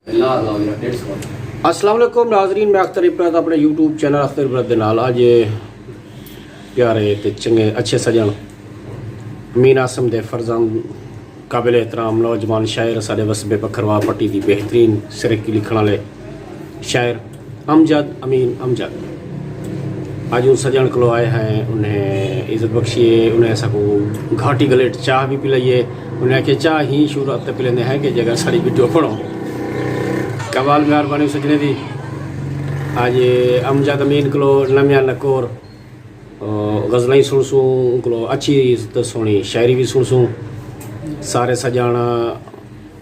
अस्सलाम वालेकुम नाज़रीन, मैं अख्तर इब्राहिम अपने यूट्यूब चैनल अख्तर इब्राहिम के नाल अज प्यारे तो चंगे अच्छे सजन मीन आसम दे फरजंद काबिल एहतराम नौजवान शायर साडे वसबे बखरवा पट्टी की बेहतरीन सरकी लिखण वाले शायर अमजद अमीन अमजद आज उन सजन को आए हैं। उन्हें इज़्ज़त बख्शिए, उन्हें सबको घाटी गलेट चाह भी पिलाइए। उन्हें आखे चाह ही शूरत पिलेंदे हैं कि जगह साड़ी वीडियो पढ़ो। कमाल मेहरबानी सजने दी। आज अमजद अमीन को नमिया नकोर गज़लें सुनसूँ को अच्छी तो सोनी शायरी भी सुनसूँ। सारे सजान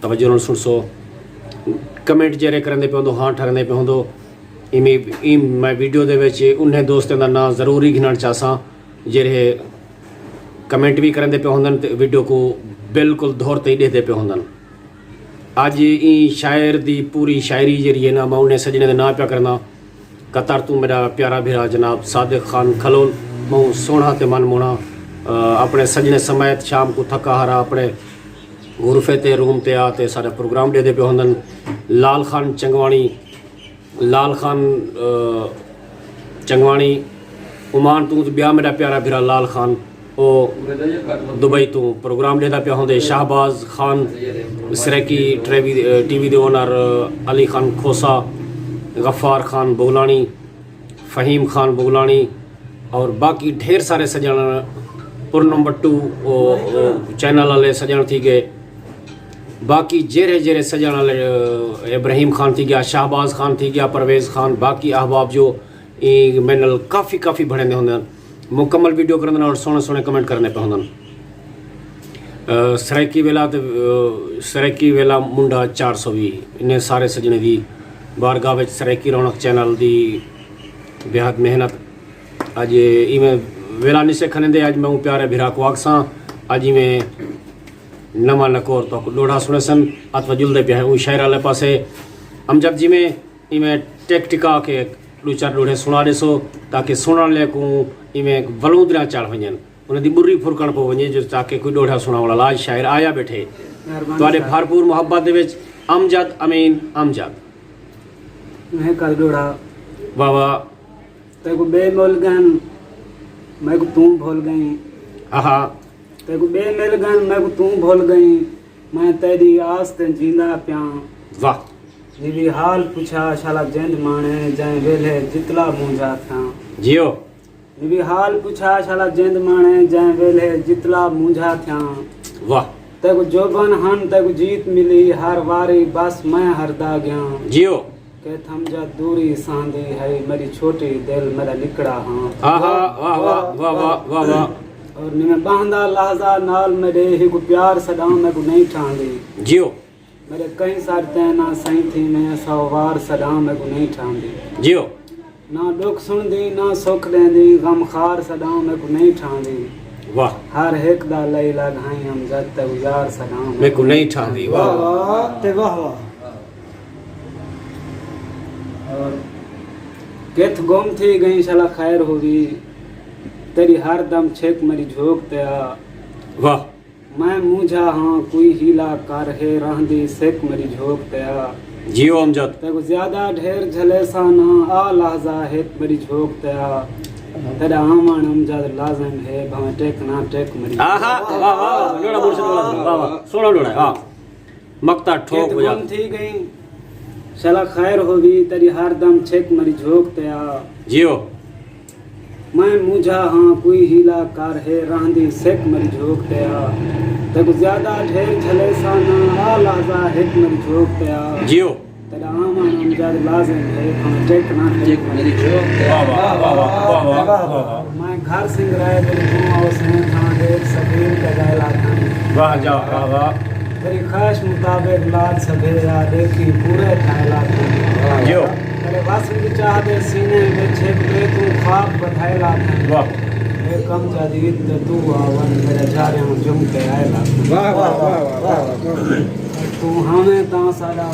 तवज्जो सुनसो, कमेंट जेरे करने पे होंदो, हाँ ठरने पे होंदो। मैं वीडियो दे विच उन्हें दोस्तों का नाम जरूर ही गिनना चाहसा जेरे कमेंट भी करते पे होंदन ते वीडियो को बिल्कुल दौर ते देखते पे होंदन। अज ई शायर दी पूरी शायरी जी है ना, मैं उन्हें सजने का नाम प्या करना। कतर तू मेरा प्यारा भीरा जनाब सादिक खान खलोल मैं सोना ते मन मोना अपने सजने समेत शाम को थका हारा अपने गुरफे ते रूम ते आते सारे प्रोग्राम दे पे होंदन। लाल खान चंगवाणी, लाल खान चंगवाणी उमान तू ब्याह मेरा प्यारा भीरा लाल खान ओ दुबई तो प्रोग्राम देता पे होंदे। शाहबाज खान सरकी टीवी दे ओनर, अली खान खोसा, गफ़ार खान बुगलानी, फ़हीम खान बुगलानी और बाकी ढेर सारे सजन पूर्णम बट्टू चैनल वाले सजन थी गए। बाकी जेरे जेरे सजन वाले इब्राहिम खान थी गया, शाहबाज खान थी गया, परवेज़ खान, बाकी अहबाब जो मैनल काफ़ी बड़े होंगे। मुकम्मल वीडियो करने और सोने सोने कमेंट करने पे होंदन। सरैकी वेला मुंडा 420 इन्हें सारे सजने दी बारगाह विच सरैकी रौनक चैनल दी बेहद मेहनत। अज इवें वेला निसे खने अज मैं प्यारे भिरा को आखसा। अज इवें नमा नकोर तो लोढ़ा सुने सन अथवा जुलदे पे है शायर वाले पासे अमजद जी में इवें टेक टिका के दो चार लोढ़े सुना देसो ताकि सुनने को इवें वलूदरा चढ़ वजन उन्हें दी बुरी फुरकण पो वजे जो ताकि कोई लोढ़ा सुना वाला लाज शायर आया बैठे तुहाडे भरपूर मुहब्बत दे विच अमजद अमीन अमजद मैं कर लोढ़ा बाबा ते को बेमोल गन मैं को तू भूल गई। आहा ते को बेमेल गन मैं को तू भूल गई। मैं तेरी आस ते जींदा प्या। वाह जीवी हाल पूछा शाला जेंद माने जाए वेले जितला मुंजा था। जियो जीवी हाल पूछा शाला जेंद माने जाए वेले जितला मुंजा था। वाह ते को जोबन हन ते को जीत मिली हर वारी बस मैं हरदा गया। जियो के थम जा दूरी सांदी है मेरी छोटी दिल मेरा लिकड़ा हाँ। आहा वाह वाह वाह वाह वाह वाह और निमे बांधा लहजा नाल मेरे ही को प्यार सदा मैं को नहीं ठांदी। जियो मेरे कई सार तैना सही थी मैं सवार सदा मैं को नहीं ठांदी। जियो ना दुख सुन दी ना सुख लेंदी गम खार सदा मैं को नहीं ठांदी। वाह हर एक दा लई लगाई हम जद तक गुजार सदा मैं को नहीं ठांदी। वाह वाह ते वाह वाह। और किथ गुम थी गई शला खैर होगी तेरी हर दम छेक मेरी झोंक तया। वाह मैं मुझा हाँ कोई हीला कर है रहंदी सेक मेरी झोंक तया। जियो अमजद तेको ज्यादा ढेर झले सा ना आ लहजा है मेरी झोंक तया। तेरा आमान अमजद लाजम है भावे टेक ना टेक मेरी। आहा वाह वाह लोड़ा मुर्शिद वाह वाह सोना लोड़ा हां मक्ता ठोक हो जा थी गई शला खैर होगी तेरी हर दम छेक मेरी झोंक तया। जियो मैं मुझा हाँ कोई हीला कार है रहंदी सेक मेरी झोंक तया। तेको ज्यादा ढेर झले सा ना आ लहजा है मेरी झोंक तया। जियो तेरा आमान अमजद लाजिम है हम टेक ना टेक मेरी झोंक तया। वाह वाह वाह वाह वाह वाह मैं घर सिंगराए तेरी तू और से था एक सबीर का गायला था। वाह जा वाह वाह तेरी ख्वाहिश मुताबिक लाज सभेरा देखी पूरे थैला था। जियो तेरे वस्ल की चाह दे सीने में छेक ले तू ख्वाब बधाएला था। वाह मैं कम जदीद ते तू आवन मेरे जारे हूँ जुम के आएला। वाह वाह वाह वाह तू हमें ता सारा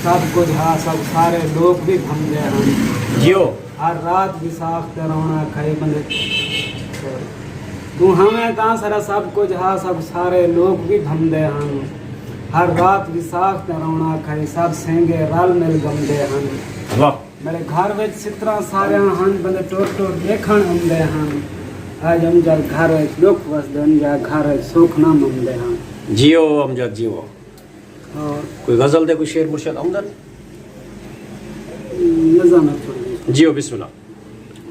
सब कुछ हा सब सारे लोग भी भम गए हम। जियो हर रात भी साख ते रोना खाई बंदे तू हमें ता सारा सब कुछ हा सब सारे लोग भी भम दे हम। हर रात विसाख ते रौनक है सब सेंगे रल मिल गंदे हन वाह मेरे घर विच चित्रा सारे हन बंदे टोट टोट देखण आंदे हन आज हम जा घर विच दुख वसदे जा घर विच सुख ना मंदे हन जियो अमजद जियो और कोई गजल दे कोई शेर मुर्शद आमदन नज़ाना छोड़ जियो बिस्मिल्लाह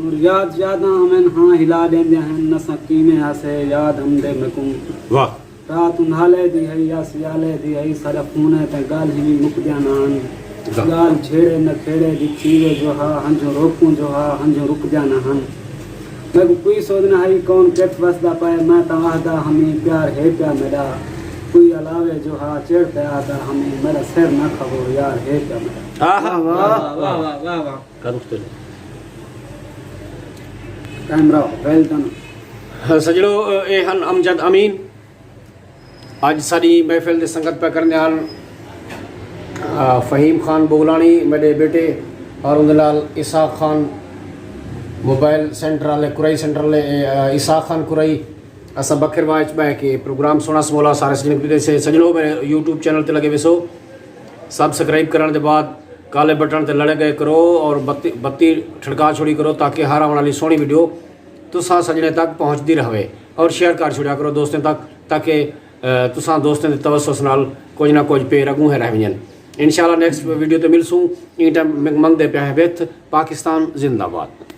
और याद यादा हमें हाँ हिला देंदे हैं न सकीने आसे याद हम दे मकुम वाह रात उन्हाले दी है या सियाले दी है सारा खून है ते गाल ही मुक जानान गाल छेड़े न खेड़े दी चीवे जो हा हंजो रोकूं जो हा हंजो रुक जाना हन मैं कोई सोचना है कौन केत वसदा पाए मैं तवाहदा हमें प्यार है प्यार मेरा कोई अलावे जो हा चढ़ पे आता हमें मेरा सिर न खबो यार है प्यार मेरा आहा वाह वाह वाह वाह वाह कदुख्ते कैमरा वेल डन सजड़ो ए हन अमजद अमीन आज सारी महफिल की संगत पे करने आन फ़हीम खान बोगलानी मेरे बेटे और उनके नाल इसाक खान मोबाइल सेंटर वाले कुरई सेंटर वाले इसाक खान कुरई असा बखर वाच में कि प्रोग्राम सोना समोला सारे सजन से सजड़ो मेरे यूट्यूब चैनल ते लगे वेसो सब्सक्राइब करने के बाद काले बटन ते लड़े गए करो और बत्ती ठड़का छोड़ी करो ताकि हर आने वाली सोहनी वीडियो तुसा सजने तक पहुँचती रहे और शेयर कर छोड़ा करो दोस्तों तक ताकि तुसा दोस्तों के तवसस नाल कुछ ना कुछ पे अगू है रह वजन इंशाल्लाह नेक्स्ट वीडियो तो मिलसूँ इन टाइम मंगते पे बेथ पाकिस्तान जिंदाबाद।